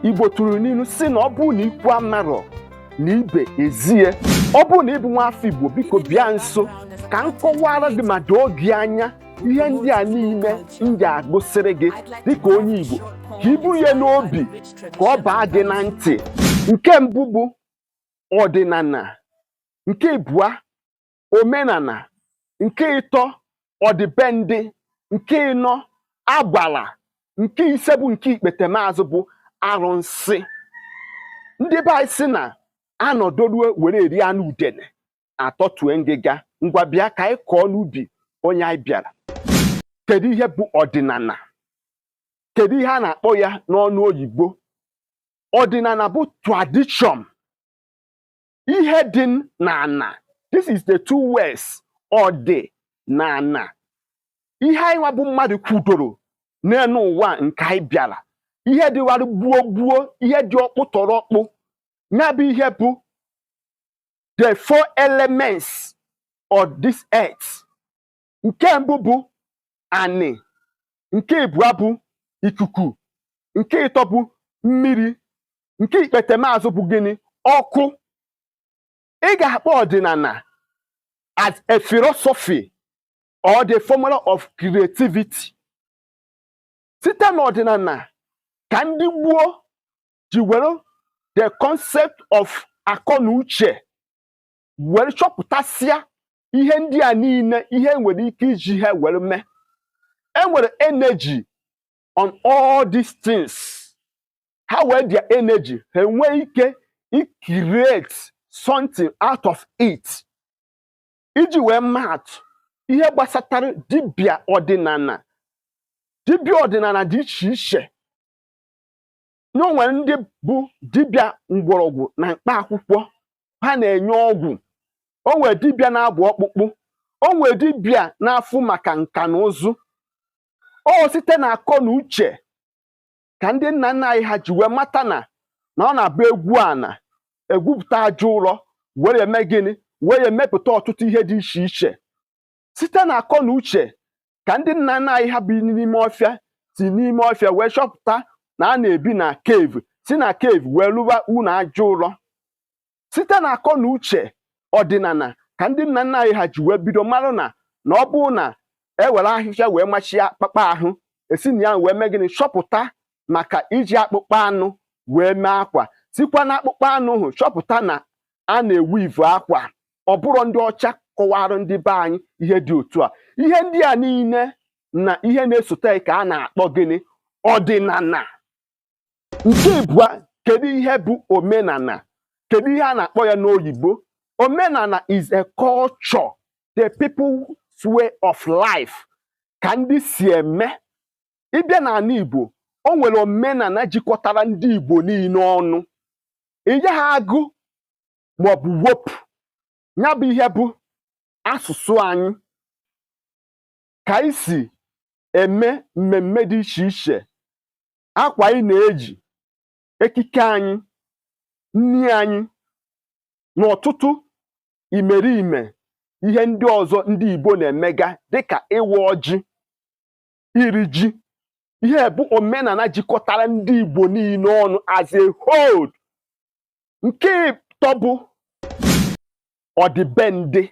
Igbo tụrụ n'ilu si na ọ bụ na ikwu amarọ na ibe ezie. Ọ bụ na ịbụ nwafọ Igbo, biko bịa nso ka m kọwara gị ma doo gị anya ihe ndị a niile m ga-agụsịrị gị dịka onye Igbo, ka i buru ya n'obi ka ọ baa gị na ntị. Nke mbụ bụ ọdịnala, nke abụọ omenala, nke ịtọ ọdịbendị, nke ịnọ agbara, nke ise bụ nke ikpete maazị bụ arụsị. Ndị be anyị sị na anọdụruo were eri anụ udene atọtue ngịga. Ngwa bịa ka anyị kọọ n'ubi onye anyị bịara. Kedu ihe bụ ọdịnala? Kedu ihe a na-akpọ ya n'ọnụ oyibo? Ọdịnala bụ tradition, ihe dị n'ana. This is the two words, ọdị na ana. Ihe anyị nwa bụ mmadụ kwudoro n'elu ụwa nke anyị bịara. Ihe dịwara gbuo gbuo, ihe dị ọkpụ tọrọ ọkpụ. Ya bụ ihe bụ the four elements of this earth. Nke mbụ bụ anị, nke abụọ bụ ikuku, nke ịtọ bụ mmiri, nke ikpete maazị bụ gịnị? Ọkụ. Ị ga-akpọ ọdịnala as a philosophy or the formula of creativity. Site n'ọdịnala ka ndị gboo ji were the concept of akọ na uche were chọpụtasịa ihe ndị a niile, ihe nwere ike iji ha were mee. Enwere energy on all these things. Ha were their energy, ha enwee ike create something out of it. Iji wee maatụ ihe gbasatara dibịa ọdịnala. Dibịa ọdịnala dị iche iche. N'onwere ndị bụ dibịa mgbọrọgwụ na mkpa akwụkwọ, ha na-enye ọgwụ. O nwere dibịa na-agwọ ọkpụkpụ, o nwere dibịa na-afụ maka nka na ụzụ. O site na akọ na uche ka ndị nna nna anyị ha ji wee mata na ọ na-abụ egwu ana egwupụta aja ụrọ were eme gịnị? Were emepụta ọtụtụ ihe dị iche iche. Site na akọ na uche ka ndị nna nna anyị ha bi n'ime ọfịa si n'ime ọfịa wee chọpụta na a na-ebi na cave, si na cave wee rụwa ụlọ aja ụrọ. Site na akọ na uche ọdịnala ka ndị nna nna anyị ha ji wee bido mara na ọ bụrụ na ewere ahịhịa wee machie akpụkpọ ahụ, esi na ya wee mee gịnị? Chọpụta maka iji akpụkpọ anụ wee mee akwa. Sikwa na akpụkpọ anụ ahụ chọpụta na a na-ewivu akwa. Ọ bụrụ ndị ọcha kọwara ndị be anyị ihe dị otu a. Ihe ndị a niile na ihe na-esote ka a na-akpọ gịnị? Ọdịnala. Nke abụọ, kedu ihe bụ omenala? Kedu ihe a na-akpọ ya n'oyibo? Omenala is a culture, the people's way of life. Ka ndị si eme. Ịbịa n'ala Igbo, o nwere omenala jikọtara ndị Igbo niile ọnụ. Ije ha agụ maọbụ wepụ. Ya bụ ihe bụ asụsụ anyị. Ka anyị si eme mmemme dị iche iche. Akwa anyị na-eji, ekike anyị, nri anyị, na ọtụtụ imerime ihe ndị ọzọ ndị Igbo na-emega dịka ịwa ọjị, iri ji. Ihe bụ omenala jikọtara ndị Igbo niile ọnụ as a whole. Nke ịtọ bụ ọdịbendị.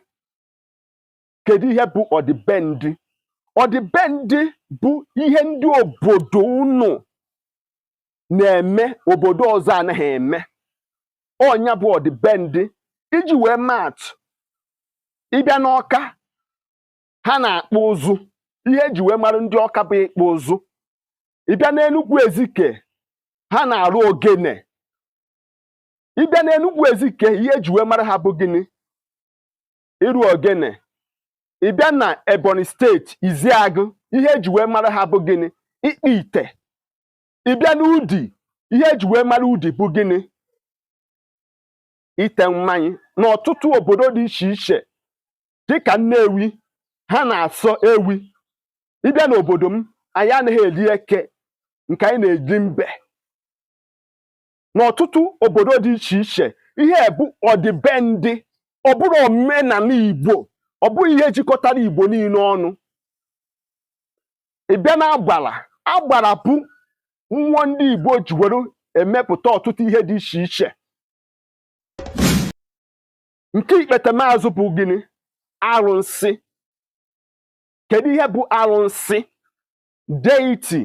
Kedu ihe bụ ọdịbendị? Ọdịbendị bụ ihe ndị obodo unu na-eme, obodo ọzọ anaghị eme. Ọnya bụ ọdịbendị. Iji wee maatụ, ịbịa n'Ọka, ha na-akpụ ụzụ. Ihe eji wee mara ndị Ọka bụ ịkpụ ụzụ. Ịbịa n'Enugwu Ezike, ha na-arụ ogene. Ịbịa n'Enugwu Ezike, ihe eji wee mara ha bụ gịnị? Ịrụ ogene. Ịbịa na Ebonyi steeti, Iziagụ, ihe eji wee mara ha bụ gịnị? Ịkpụ ite. Ịbịa n'Udi, ihe eji wee mara Udi bụ gịnị? Ite mmanya. N'ọtụtụ obodo dị iche iche dịka Nnewi, ha na-asọ ewi. Ịbịa n'obodo m, anyị anaghị eri eke, nke anyị na-eji mbe. N'ọtụtụ obodo dị iche iche, ihe bụ ọdịbendị. Ọ bụrụ omenala Igbo, ọ bụghị ihe jikọtara Igbo niile ọnụ. Ịbịa na Agbara, Agbara bụ mmụọ ndị Igbo ji were emepụta ọtụtụ ihe dị iche iche. Nke ikpetemazụ bụ gịnị? Arụsị. Kedu ihe bụ arụsị? Deity